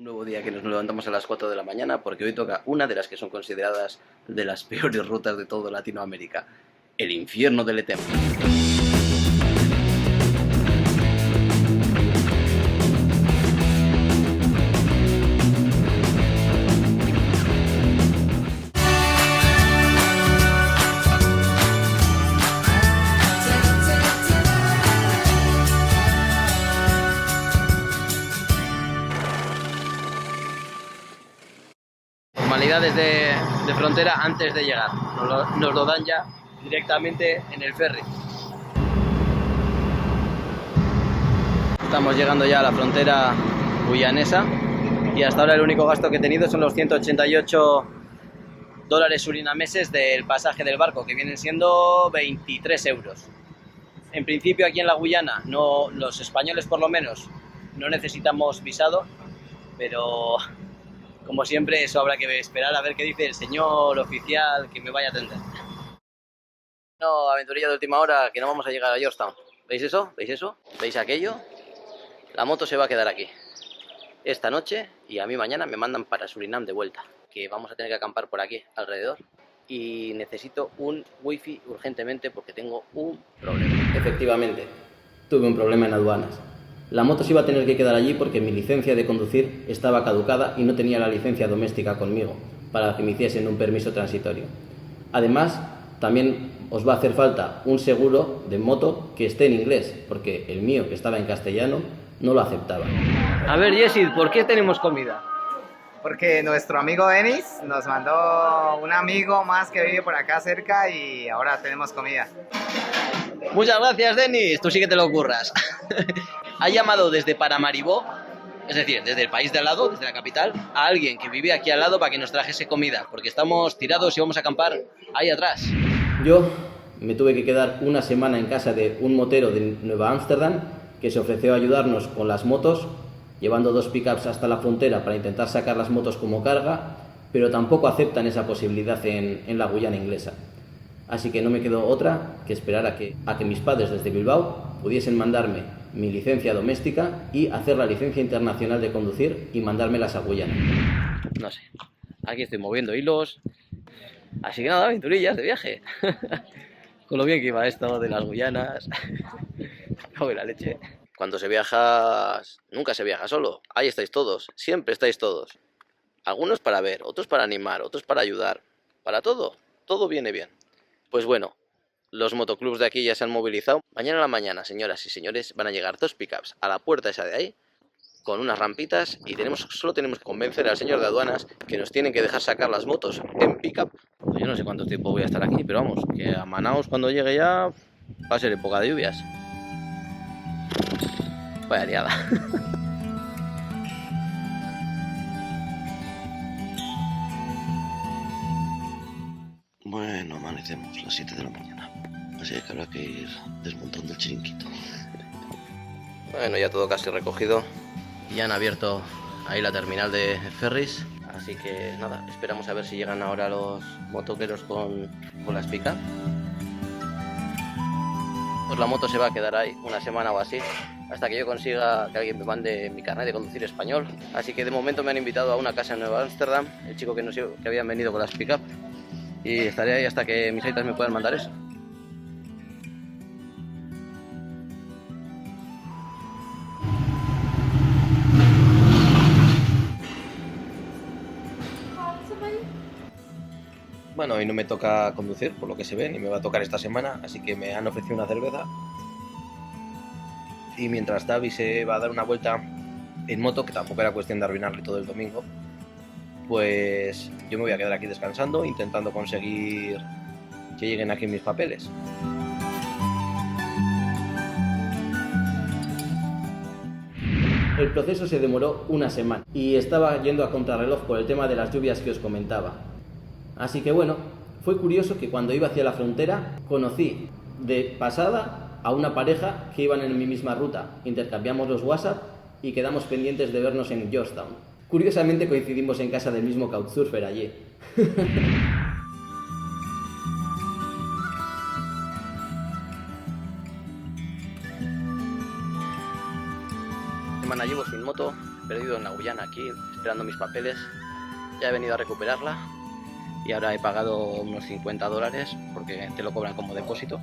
Un nuevo día que nos levantamos a las 4 de la mañana porque hoy toca una de las que son consideradas de las peores rutas de toda Latinoamérica, el infierno del Etem. Formalidades de frontera antes de llegar. Nos lo dan ya directamente en el ferry. Estamos llegando ya a la frontera guyanesa y hasta ahora el único gasto que he tenido son los 188 dólares surinameses del pasaje del barco, que vienen siendo 23 euros. En principio aquí en la Guyana, los españoles por lo menos, no necesitamos visado, pero como siempre, eso habrá que esperar a ver qué dice el señor oficial que me vaya a atender. No, aventurilla de última hora, que no vamos a llegar a Georgetown. ¿Veis eso? ¿Veis eso? ¿Veis aquello? La moto se va a quedar aquí esta noche y a mí mañana me mandan para Surinam de vuelta, que vamos a tener que acampar por aquí alrededor y necesito un wifi urgentemente porque tengo un problema. Efectivamente, tuve un problema en aduanas. La moto se iba a tener que quedar allí porque mi licencia de conducir estaba caducada y no tenía la licencia doméstica conmigo para que me hiciesen un permiso transitorio. Además, también os va a hacer falta un seguro de moto que esté en inglés, porque el mío, que estaba en castellano, no lo aceptaba. A ver, Jessy, ¿por qué tenemos comida? Porque nuestro amigo Denis nos mandó un amigo más que vive por acá cerca y ahora tenemos comida. Muchas gracias, Denis. Tú sí que te lo curras. Ha llamado desde Paramaribo, es decir, desde el país de al lado, desde la capital, a alguien que vive aquí al lado para que nos trajese comida, porque estamos tirados y vamos a acampar ahí atrás. Yo me tuve que quedar una semana en casa de un motero de Nueva Ámsterdam que se ofreció a ayudarnos con las motos, llevando 2 pickups hasta la frontera para intentar sacar las motos como carga, pero tampoco aceptan esa posibilidad en la Guyana inglesa. Así que no me quedó otra que esperar a que mis padres desde Bilbao pudiesen mandarme mi licencia doméstica y hacer la licencia internacional de conducir y mandármelas a Guyana. No sé, aquí estoy moviendo hilos. Así que nada, aventurillas de viaje. Con lo bien que iba esto de las Guyanas. Cago en la leche. Cuando se viaja, nunca se viaja solo. Ahí estáis todos, siempre estáis todos. Algunos para ver, otros para animar, otros para ayudar. Para todo, todo viene bien. Pues bueno, los motoclubs de aquí ya se han movilizado. Mañana a la mañana, señoras y señores, van a llegar 2 pickups a la puerta esa de ahí, con unas rampitas, y solo tenemos que convencer al señor de aduanas que nos tienen que dejar sacar las motos en pickup. Pues yo no sé cuánto tiempo voy a estar aquí, pero vamos, que a Manaos cuando llegue ya va a ser época de lluvias. Vaya liada. Bueno, amanecemos las 7 de la mañana, así que habrá que ir desmontando el chiringuito. Bueno, ya todo casi recogido. Ya han abierto ahí la terminal de ferries, así que nada, esperamos a ver si llegan ahora los motoqueros con las picas. Pues la moto se va a quedar ahí una semana o así, hasta que yo consiga que alguien me mande mi carnet de conducir español. Así que de momento me han invitado a una casa en Nueva Ámsterdam, el chico que habían venido con las pick-up, y estaré ahí hasta que mis aitas me puedan mandar eso. Bueno, hoy no me toca conducir, por lo que se ve, ni me va a tocar esta semana, así que me han ofrecido una cerveza. Y mientras Davi se va a dar una vuelta en moto, que tampoco era cuestión de arruinarle todo el domingo, pues yo me voy a quedar aquí descansando, intentando conseguir que lleguen aquí mis papeles. El proceso se demoró una semana y estaba yendo a contrarreloj por el tema de las lluvias que os comentaba. Así que bueno, fue curioso que cuando iba hacia la frontera conocí de pasada a una pareja que iban en mi misma ruta. Intercambiamos los WhatsApp y quedamos pendientes de vernos en Georgetown. Curiosamente coincidimos en casa del mismo couchsurfer allí. Semana llevo sin moto, perdido en la Guyana aquí, esperando mis papeles. Ya he venido a recuperarla y ahora he pagado unos $50 porque te lo cobran como depósito.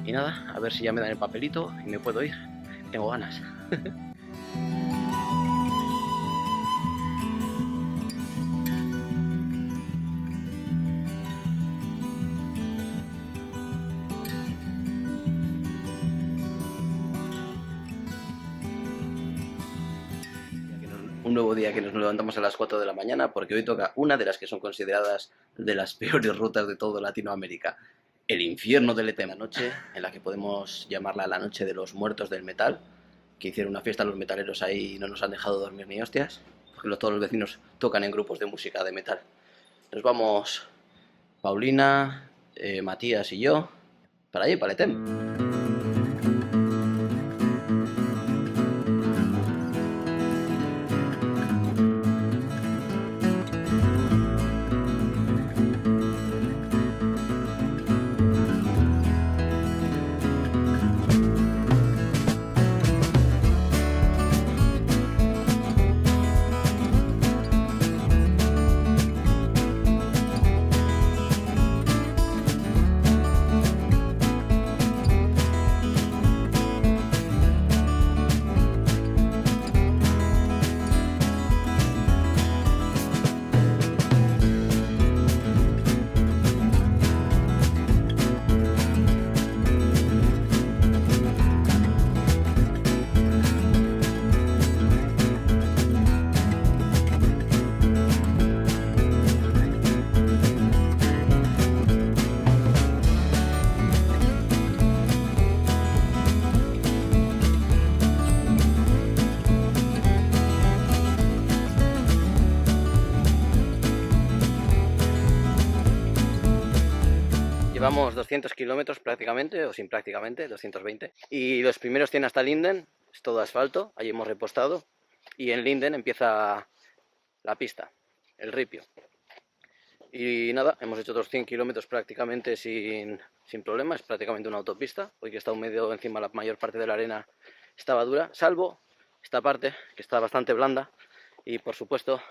Y nada, a ver si ya me dan el papelito y me puedo ir. Tengo ganas. Un nuevo día que nos levantamos a las 4 de la mañana porque hoy toca una de las que son consideradas de las peores rutas de todo Latinoamérica. El infierno del Letén, la noche en la que podemos llamarla la noche de los muertos del metal, que hicieron una fiesta los metaleros ahí y no nos han dejado dormir ni hostias, porque todos los vecinos tocan en grupos de música de metal. Nos vamos Paulina, Matías y yo para allí, para Letén. Llevamos 200 kilómetros prácticamente, o sin prácticamente, 220. Y los primeros 100 hasta Linden, es todo asfalto, allí hemos repostado. Y en Linden empieza la pista, el ripio. Y nada, hemos hecho otros 100 kilómetros prácticamente sin problemas, es prácticamente una autopista. Hoy que está un medio encima, la mayor parte de la arena estaba dura, salvo esta parte, que está bastante blanda. Y por supuesto,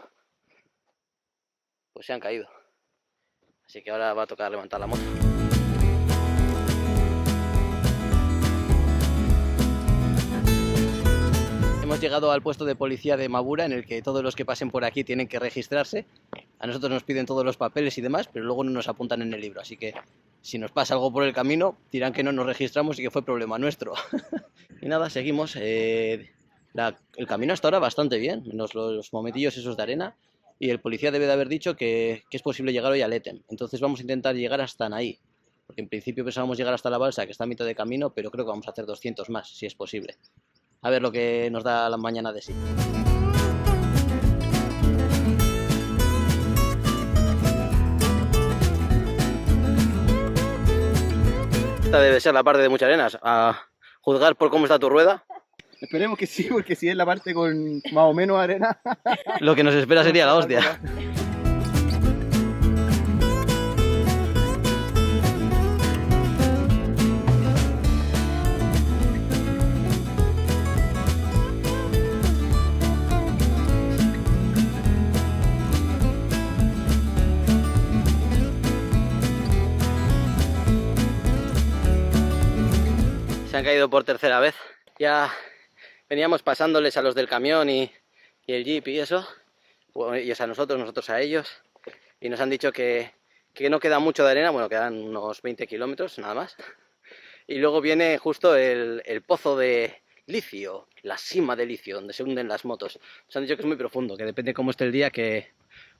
pues se han caído. Así que ahora va a tocar levantar la moto. Hemos llegado al puesto de policía de Mabura, en el que todos los que pasen por aquí tienen que registrarse. A nosotros nos piden todos los papeles y demás, pero luego no nos apuntan en el libro. Así que si nos pasa algo por el camino, dirán que no nos registramos y que fue problema nuestro. Y nada, seguimos. El camino hasta ahora bastante bien, menos los momentillos esos de arena. Y el policía debe de haber dicho que es posible llegar hoy a Letén. Entonces vamos a intentar llegar hasta Naí. Porque en principio pensábamos llegar hasta la balsa, que está a mitad de camino, pero creo que vamos a hacer 200 más, si es posible. A ver lo que nos da la mañana de sí. Esta debe ser la parte de Mucharenas, a juzgar por cómo está tu rueda. Esperemos que sí, porque si es la parte con más o menos arena. Lo que nos espera sería la hostia. Se han caído por tercera vez. Ya veníamos pasándoles a los del camión y el jeep y eso. Bueno, ellos a nosotros a ellos. Y nos han dicho que no queda mucho de arena. Bueno, quedan unos 20 kilómetros nada más. Y luego viene justo el pozo de licio, la cima de licio, donde se hunden las motos. Nos han dicho que es muy profundo, que depende cómo esté el día, que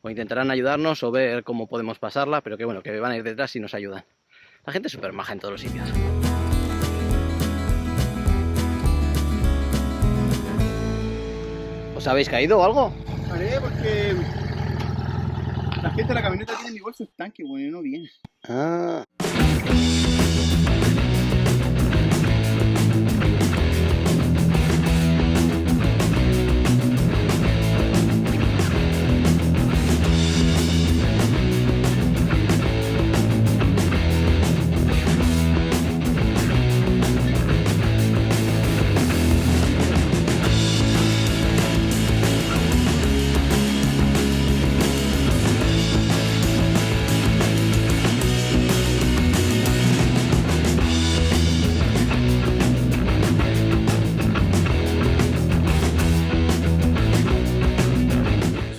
o intentarán ayudarnos o ver cómo podemos pasarla, pero que bueno, que van a ir detrás y nos ayudan. La gente es súper maja en todos los sitios. ¿Os habéis caído o algo? Paré porque la gente de la camioneta tiene igual sus tanques, bueno, no viene. Ah.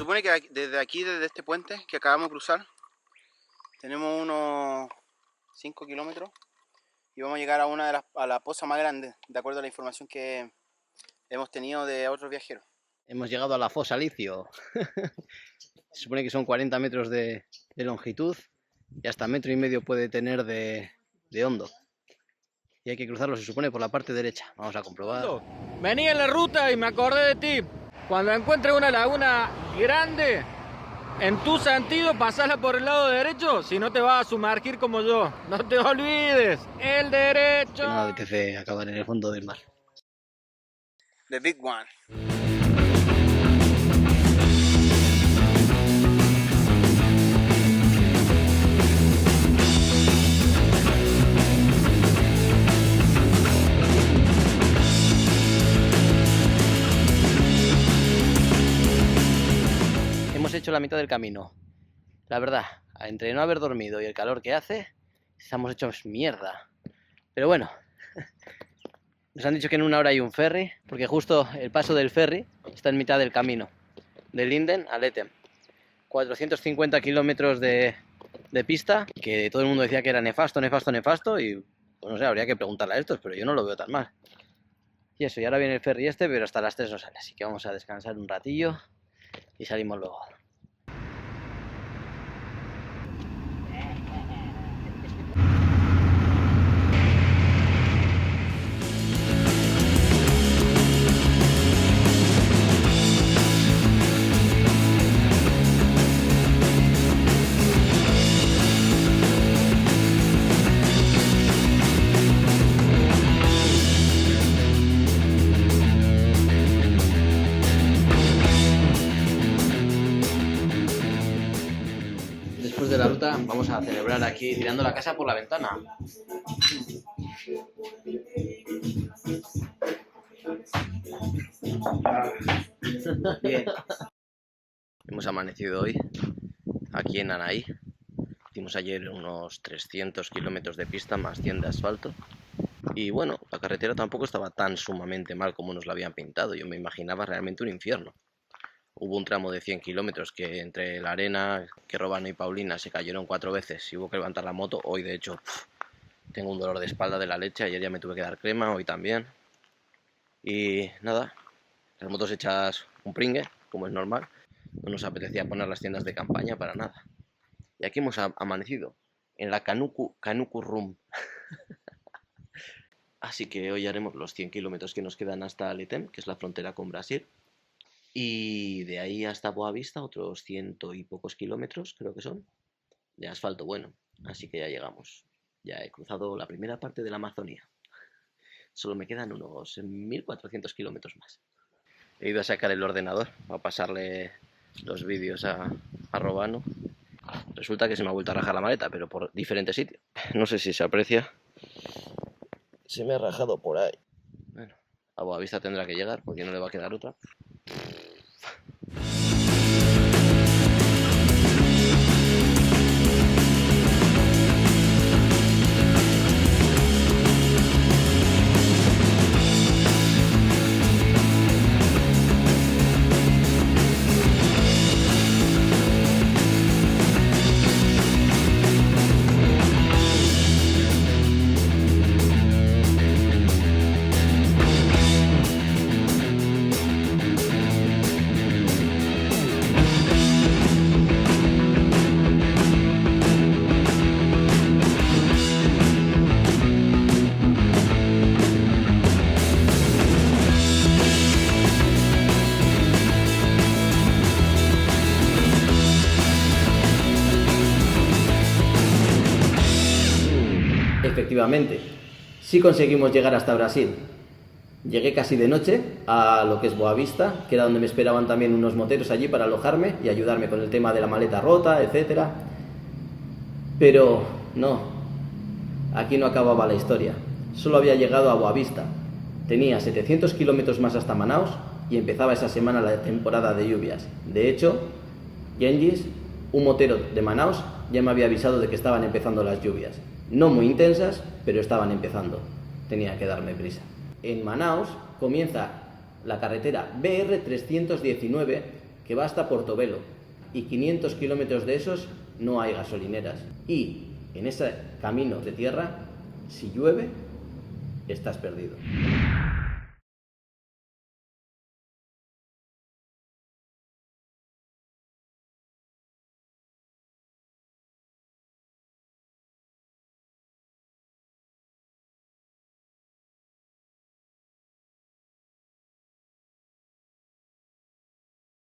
supone que desde aquí, desde este puente que acabamos de cruzar, tenemos unos 5 kilómetros y vamos a llegar a la poza más grande, de acuerdo a la información que hemos tenido de otros viajeros. Hemos llegado a la fosa Licio. Se supone que son 40 metros de longitud y hasta 1,5 metros puede tener de hondo. Y hay que cruzarlo, se supone, por la parte derecha. Vamos a comprobar. Vení en la ruta y me acordé de ti. Cuando encuentres una laguna grande, en tu sentido, pasala por el lado derecho, si no te vas a sumergir como yo. No te olvides, el derecho. Que no me apetece acabar en el fondo del mar. The big one. Hemos hecho la mitad del camino. La verdad, entre no haber dormido y el calor que hace, estamos hechos mierda. Pero bueno, nos han dicho que en 1 hora hay un ferry, porque justo el paso del ferry está en mitad del camino, de Linden a Lethem. 450 kilómetros de pista, que todo el mundo decía que era nefasto, y pues no sé, habría que preguntarle a estos, pero yo no lo veo tan mal. Y eso, y ahora viene el ferry este, pero hasta las 3 no sale, así que vamos a descansar un ratillo y salimos luego. Después de la ruta vamos a celebrar aquí tirando la casa por la ventana. Bien. Hemos amanecido hoy aquí en Anaí. Hicimos ayer unos 300 kilómetros de pista más 100 de asfalto. Y bueno, la carretera tampoco estaba tan sumamente mal como nos la habían pintado. Yo me imaginaba realmente un infierno. Hubo un tramo de 100 kilómetros que entre la arena, que Robano y Paulina se cayeron 4 veces y hubo que levantar la moto. Hoy de hecho tengo un dolor de espalda de la leche, ayer ya me tuve que dar crema, hoy también. Y nada, las motos hechas un pringue, como es normal. No nos apetecía poner las tiendas de campaña para nada. Y aquí hemos amanecido, en la Canuku Room. Así que hoy haremos los 100 kilómetros que nos quedan hasta Lethem, que es la frontera con Brasil. Y de ahí hasta Boavista otros 100 y pocos kilómetros, creo que son, de asfalto bueno. Así que ya llegamos. Ya he cruzado la primera parte de la Amazonía. Solo me quedan unos 1.400 kilómetros más. He ido a sacar el ordenador para pasarle los vídeos a Robano. Resulta que se me ha vuelto a rajar la maleta, pero por diferentes sitios. No sé si se aprecia. Se me ha rajado por ahí. Bueno, a Boavista tendrá que llegar porque no le va a quedar otra. Efectivamente, sí conseguimos llegar hasta Brasil. Llegué casi de noche a lo que es Boavista, que era donde me esperaban también unos moteros allí para alojarme y ayudarme con el tema de la maleta rota, etcétera. Pero no, aquí no acababa la historia. Solo había llegado a Boavista. Tenía 700 kilómetros más hasta Manaus y empezaba esa semana la temporada de lluvias. De hecho, Gengis, un motero de Manaus, ya me había avisado de que estaban empezando las lluvias. No muy intensas, pero estaban empezando. Tenía que darme prisa. En Manaus comienza la carretera BR 319, que va hasta Portobelo, y 500 kilómetros de esos no hay gasolineras. Y en ese camino de tierra, si llueve, estás perdido.